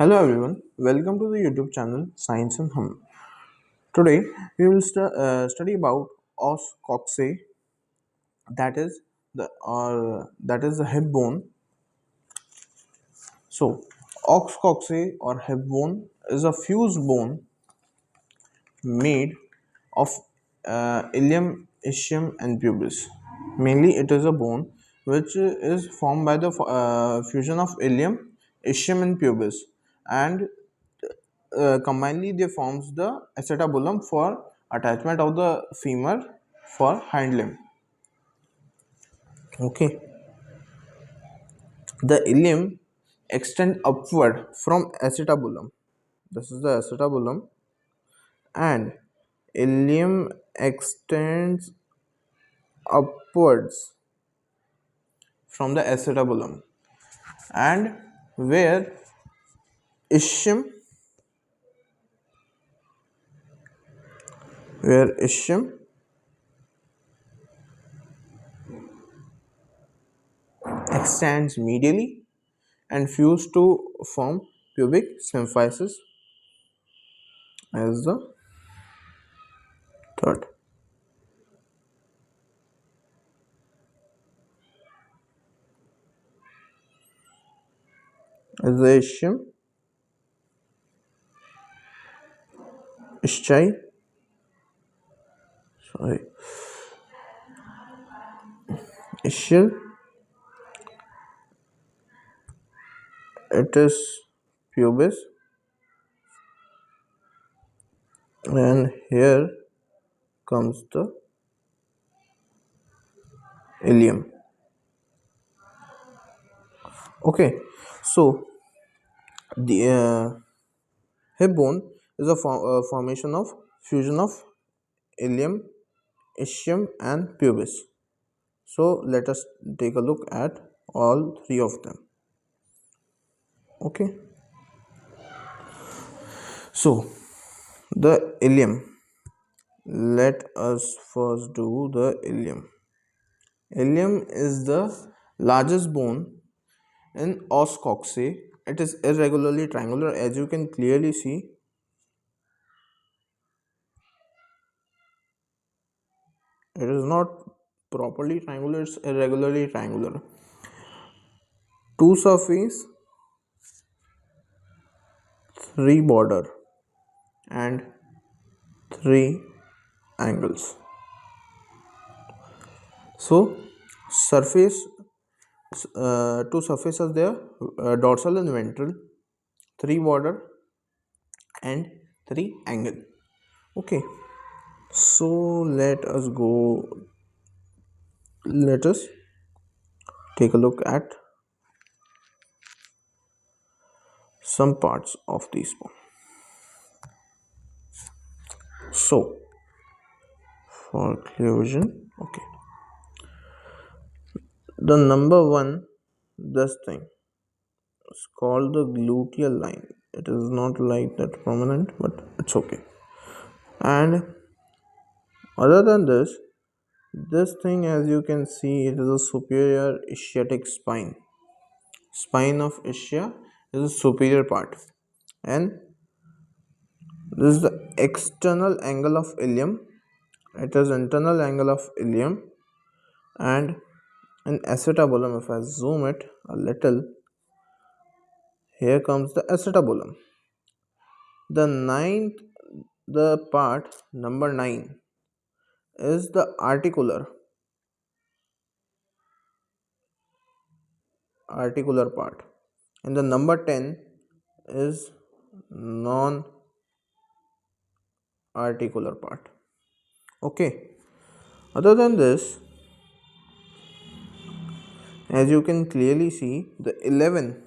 Hello everyone, welcome to the YouTube channel Science and Hum. Today we will study about os coxae, that is the hip bone. So os coxae or hip bone is a fused bone made of ilium, ischium, and pubis. Mainly, it is a bone which is formed by the fusion of ilium, ischium, and pubis, and combinedly they forms the acetabulum for attachment of the femur for hind limb. Okay, the ilium extend upward from acetabulum. This is the acetabulum, and ilium extends upwards from the acetabulum, and where ischium where ischium extends medially and fuse to form pubic symphysis as the third. As the ischia, sorry, ischial, it is pubis, and here comes the ilium. Okay, so the hip bone is a formation of fusion of ilium, ischium, and pubis. So let us take a look at all three of them. Okay, so the ilium. Let us first do the ilium. Ilium is the largest bone in os coxae. It is irregularly triangular, as you can clearly see. It is not properly triangular, it's irregularly triangular. Two surface, three border, and three angles. So surface, two surfaces there, dorsal and ventral, three border, and three angle. Okay, so let us take a look at some parts of these bone. So for clear vision, okay, the number one, this thing is called the gluteal line. It is not like that prominent, but it's okay. And other than this thing, as you can see, it is a superior ischiatic spine. Spine of ischia is the superior part, and this is the external angle of ilium. It is internal angle of ilium, and in acetabulum, if I zoom it a little, here comes the acetabulum. The ninth, the part number 9 is the articular part, and the number 10 is non articular part. Okay, other than this, as you can clearly see, the 11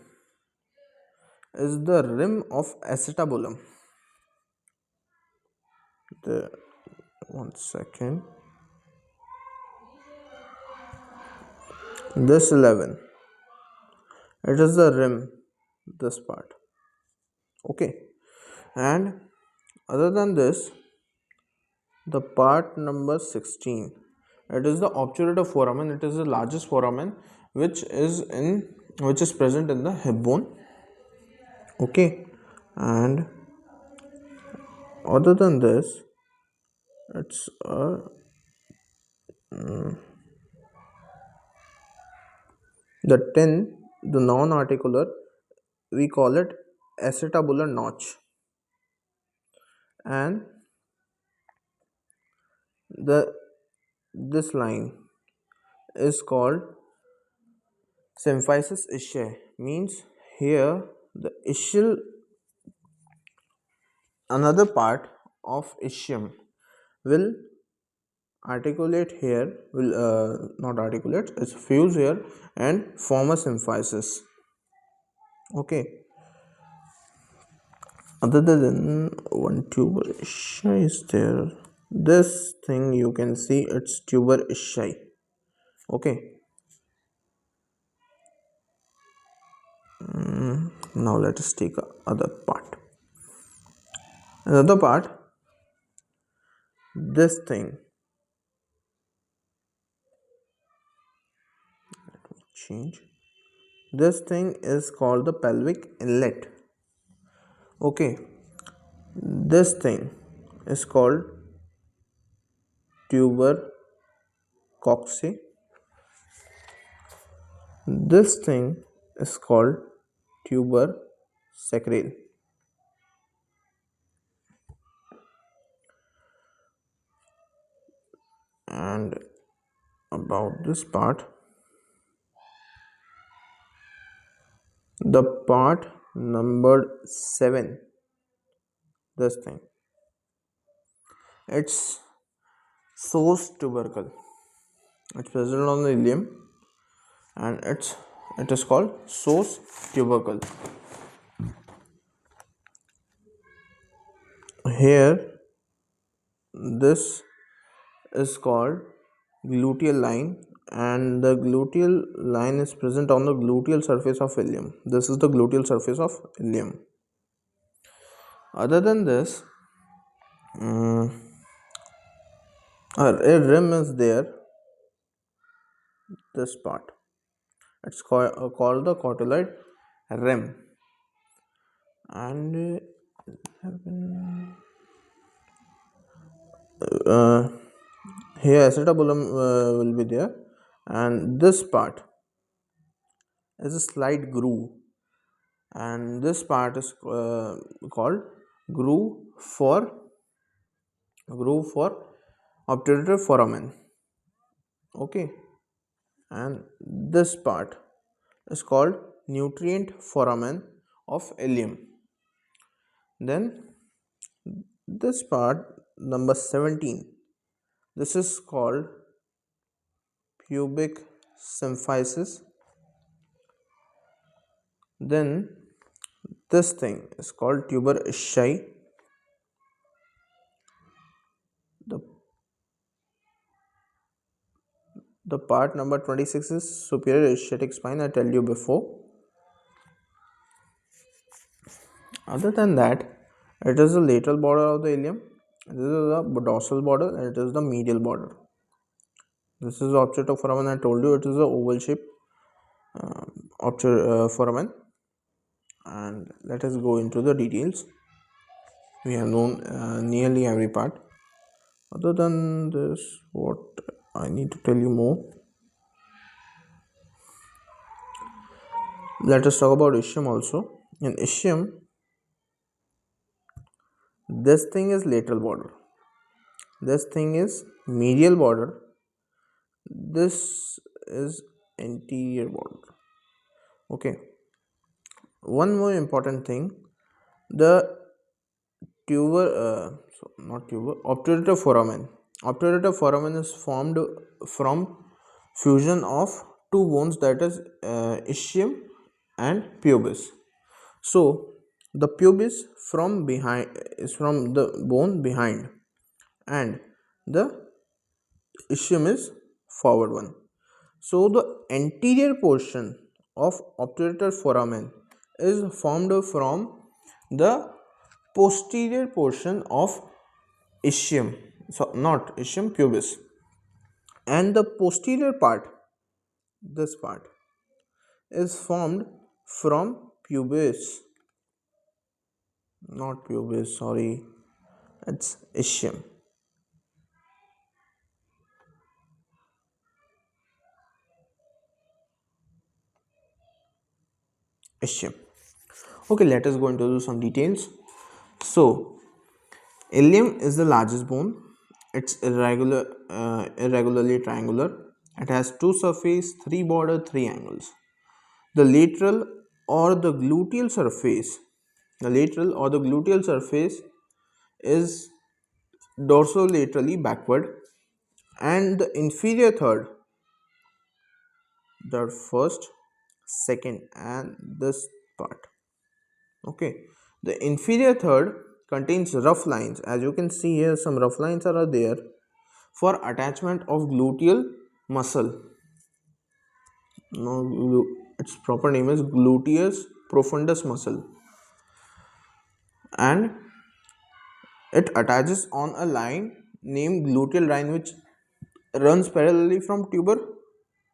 is the rim of acetabulum. The one second, this 11, it is the rim, this part. Okay, and other than this, the part number 16, it is the obturator foramen. It is the largest foramen which is present in the hip bone. Okay, And other than this, it's the 10, the non-articular, we call it acetabular notch, and the this line is called symphysis ischiae. Means here the ischial, another part of ischium will articulate here, will not articulate, it's fuse here and form a symphysis. Okay, other than one tuber ischiae is there, this thing you can see, it's tuber ischiae. Okay, now let us take other part. Another part, this thing, change, this thing is called the pelvic inlet. Okay, this thing is called tuber coxae. This thing is called tuber sacral. And about this part, the part numbered 7, this thing, it's source tubercle. It's present on the ilium and it is called source tubercle. Here, this is called gluteal line, and the gluteal line is present on the gluteal surface of ilium. This is the gluteal surface of ilium. Other than this, a rim is there, this part, it's called the cotyloid rim, and uh, here acetabulum will be there, and this part is a slight groove, and this part is called groove for obturator foramen. Okay, and this part is called nutrient foramen of ilium. Then this part number 17, this is called pubic symphysis. Then this thing is called tuber ischiae. the the part number 26 is superior ischiatic spine, I tell you before. Other than that, it is the lateral border of the ilium, this is the dorsal border, and it is the medial border. This is the obturator foramen, I told you it is the oval shape foramen. And let us go into the details. We have known nearly every part. Other than this, what I need to tell you more, let us talk about ischium also. In ischium, this thing is lateral border, this thing is medial border, this is anterior border. Okay, one more important thing, the tuber not tuber, obturator foramen is formed from fusion of two bones, that is ischium and pubis. So the pubis from behind is from the bone behind, and the ischium is forward one. So the anterior portion of obturator foramen is formed from the posterior portion of ischium, so not ischium, pubis, and the posterior part, this part, is formed from pubis. Not pubis, sorry. It's ischium. Ischium. Okay, let us go into some details. So, ilium is the largest bone. It's irregularly triangular. It has two surface, three border, three angles. The lateral or the gluteal surface, the lateral or the gluteal surface is dorsolaterally backward, and the inferior third, the first, second, and this part. Okay, the inferior third contains rough lines. As you can see here, some rough lines are there for attachment of gluteal muscle. Now, its proper name is gluteus profundus muscle, and it attaches on a line named gluteal line, which runs parallelly from tuber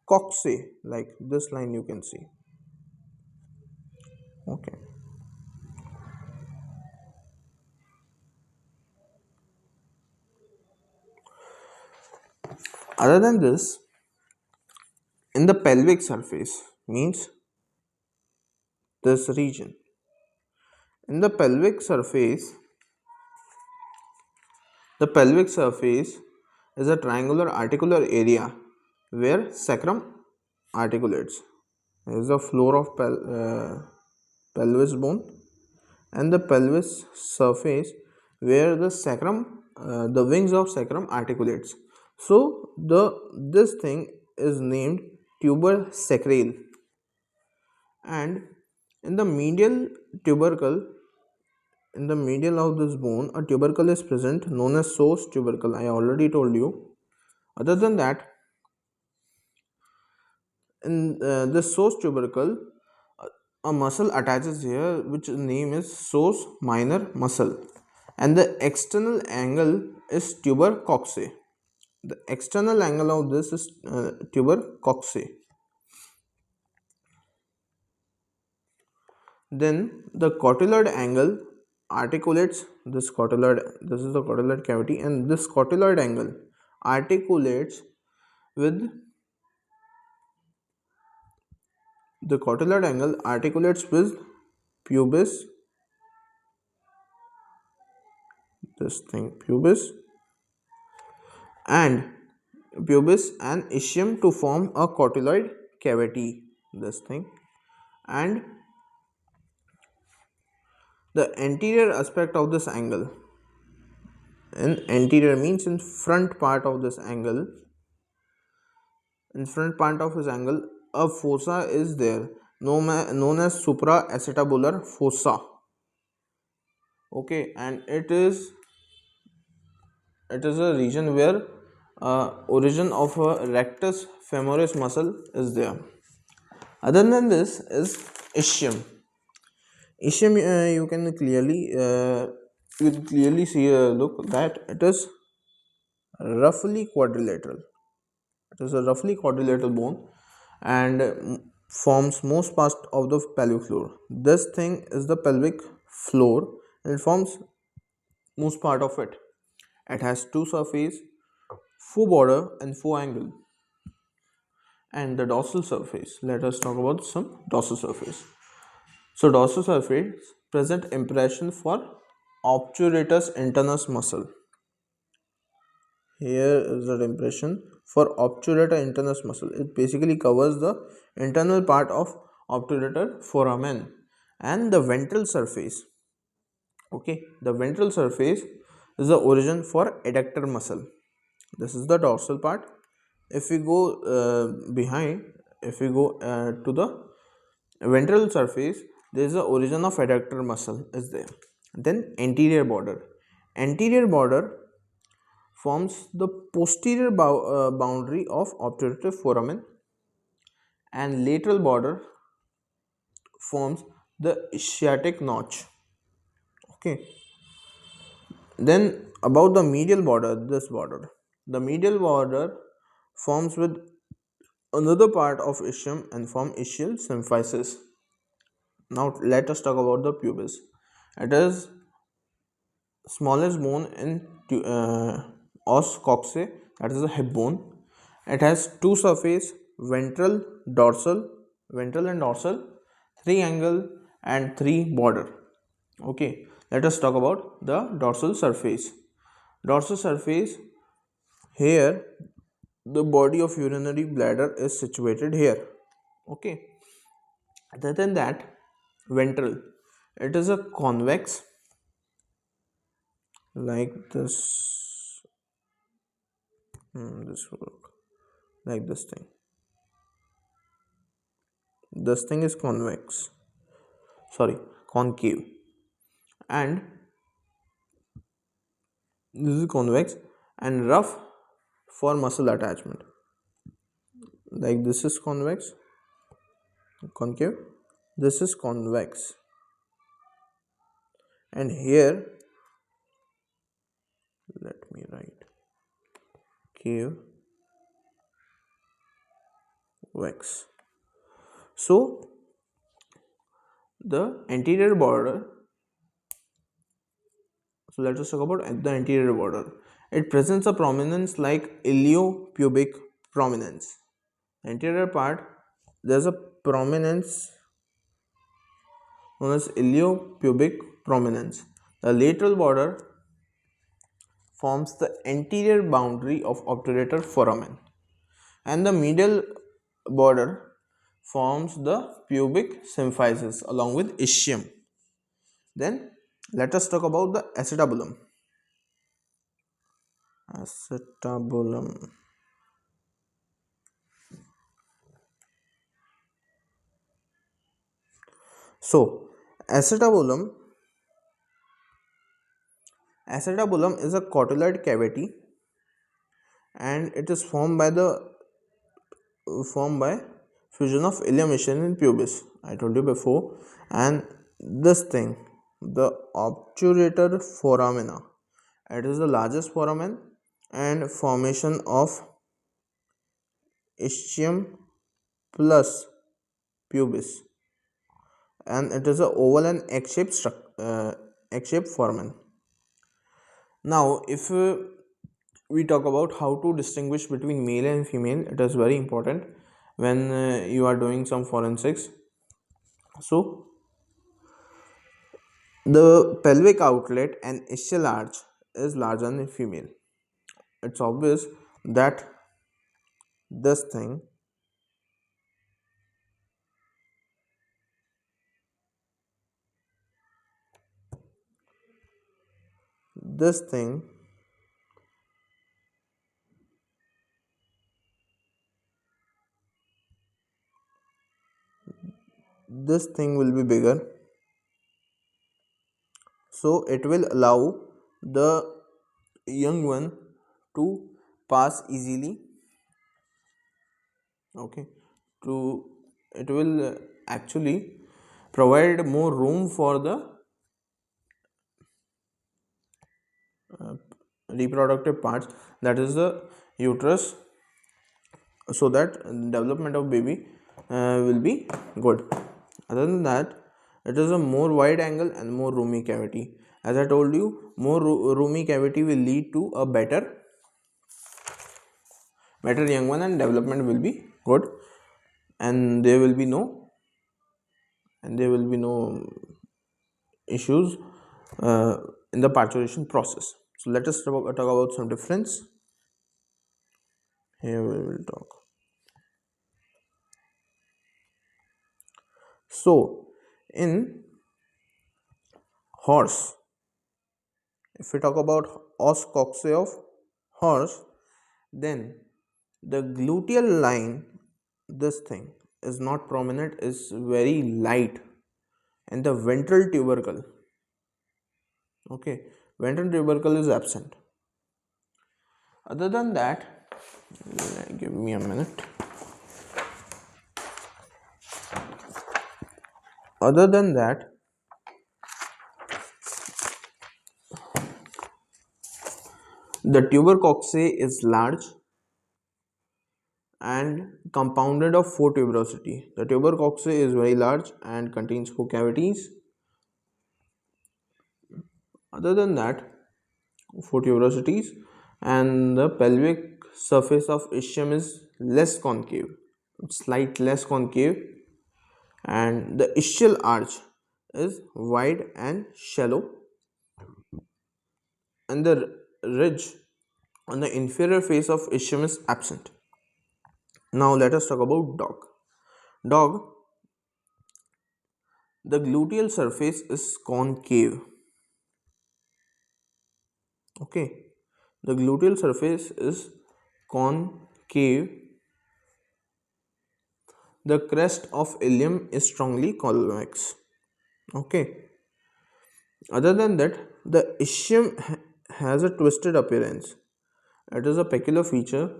coxae, like this line you can see. Okay. Other than this, in the pelvic surface means this region. In the pelvic surface is a triangular articular area where sacrum articulates. There is the floor of pelvis bone and the pelvis surface where the sacrum, the wings of sacrum articulates. So this thing is named tuber sacral, and in the medial tubercle, in the medial of this bone, a tubercle is present known as psoas tubercle. I already told you. Other than that, in this psoas tubercle, a muscle attaches here, which name is psoas minor muscle, and the external angle is tuber coxae. The external angle of this is tuber coxae. Then the cotyloid angle articulates this cotyloid. This is the cotyloid cavity, and this cotyloid angle articulates with the cotyloid angle articulates with pubis. This thing and pubis and ischium to form a cotyloid cavity. This thing, and the anterior aspect of this angle, in anterior means in front part of this angle, in front part of his angle, a fossa is there known as supraacetabular fossa. Okay, and it is a region where origin of a rectus femoris muscle is there. Other than this is ischium. Ischium, you can clearly see a look that it is roughly quadrilateral. It is a roughly quadrilateral bone and forms most part of the pelvic floor. This thing is the pelvic floor and it forms most part of it. It has two surface, four border and four angle. And the dorsal surface. Let us talk about some dorsal surface. So dorsal surface present impression for obturatus internus muscle. Here is the impression for obturator internus muscle. It basically covers the internal part of obturator foramen and the ventral surface. Okay, the ventral surface is the origin for adductor muscle. This is the dorsal part. If we go if we go to the ventral surface, there is the origin of adductor muscle is there. Then anterior border. Anterior border forms the posterior boundary of obturator foramen, and lateral border forms the ischiatic notch. Okay. Then about the medial border, the medial border forms with another part of ischium and form ischial symphysis. Now let us talk about the pubis. It is smallest bone in os coxae, that is a hip bone. It has two surface, ventral, dorsal, ventral and dorsal, three angle and three border. Okay, let us talk about the dorsal surface. Dorsal surface, here the body of urinary bladder is situated here. Okay, other than that, ventral, it is a convex like this. This will look like this thing. This thing is convex, sorry, concave, and this is convex and rough for muscle attachment. Like this is convex, concave, this is convex, and here let me write cave vex. So the anterior border, so let us talk about the anterior border. It presents a prominence like iliopubic prominence. Anterior part, there's a prominence known as iliopubic prominence. The lateral border forms the anterior boundary of obturator foramen, and the medial border forms the pubic symphysis along with ischium. Then let us talk about the acetabulum. Acetabulum. So acetabulum is a cotyloid cavity, and it is formed by fusion of ilium, ischium and pubis. I told you before. And this thing, the obturator foramina, it is the largest foramen and formation of ischium plus pubis, and it is a oval and egg-shaped foramen. Now if we talk about how to distinguish between male and female, it is very important when you are doing some forensics. So the pelvic outlet and ischial arch is larger in female. It's obvious that this thing, this thing this thing will be bigger, so it will allow the young one to pass easily. Okay, to it will actually provide more room for the reproductive parts, that is the uterus, so that development of baby will be good. Other than that, it is a more wide angle and more roomy cavity. As I told you, more roomy cavity will lead to a better young one, and development will be good, and there will be no issues in the parturition process. So let us talk about some difference. Here we will talk. So in horse, if we talk about os coxae of horse, then the gluteal line, this thing is not prominent, is very light, and the ventral tubercle, okay, ventral tubercle is absent. Other than that, give me a minute. Other than that, the tuber coxae is large and compounded of four tuberosity. The tuber coxae is very large and contains four cavities. Other than that, for tuberosities, and the pelvic surface of ischium is less concave, slight less concave, and the ischial arch is wide and shallow, and the ridge on the inferior face of ischium is absent. Now let us talk about dog. Dog, the gluteal surface is concave. Okay, the gluteal surface is concave. The crest of ilium is strongly convex. Okay. Other than that, the ischium has a twisted appearance. It is a peculiar feature.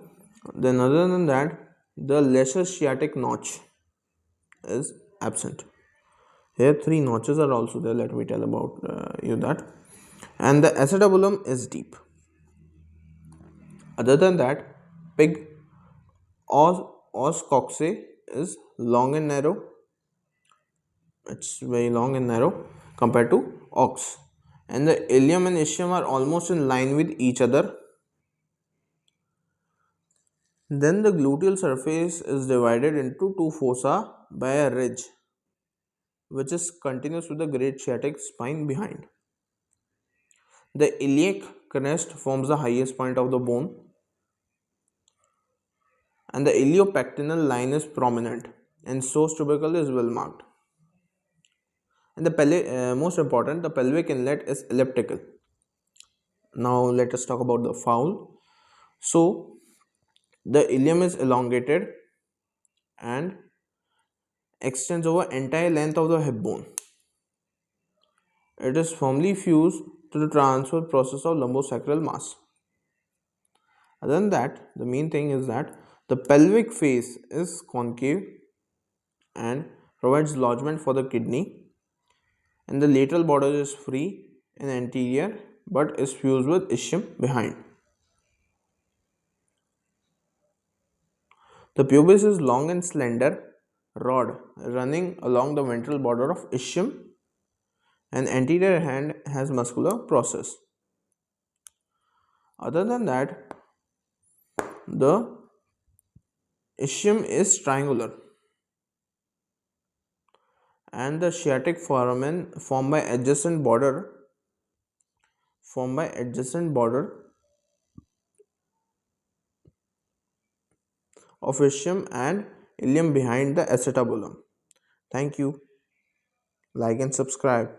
Then, other than that, the lesser sciatic notch is absent. Here, three notches are also there. Let me tell about you that. And the acetabulum is deep. Other than that, pig os coxae is long and narrow. It's very long and narrow compared to ox. And the ilium and ischium are almost in line with each other. Then the gluteal surface is divided into two fossa by a ridge, which is continuous with the great sciatic spine behind. The iliac crest forms the highest point of the bone, and the iliopectinal line is prominent, and Sos tubercle is well marked. And the most important, the pelvic inlet is elliptical. Now let us talk about the fowl. So the ilium is elongated and extends over entire length of the hip bone. It is firmly fused to the transfer process of lumbosacral mass. Other than that, the main thing is that the pelvic face is concave and provides lodgement for the kidney, and the lateral border is free and anterior but is fused with ischium behind. The pubis is long and slender rod running along the ventral border of ischium, and anterior hand has muscular process. Other than that, the ischium is triangular, and the sciatic foramen formed by adjacent border of ischium and ilium behind the acetabulum. Thank you. Like and subscribe.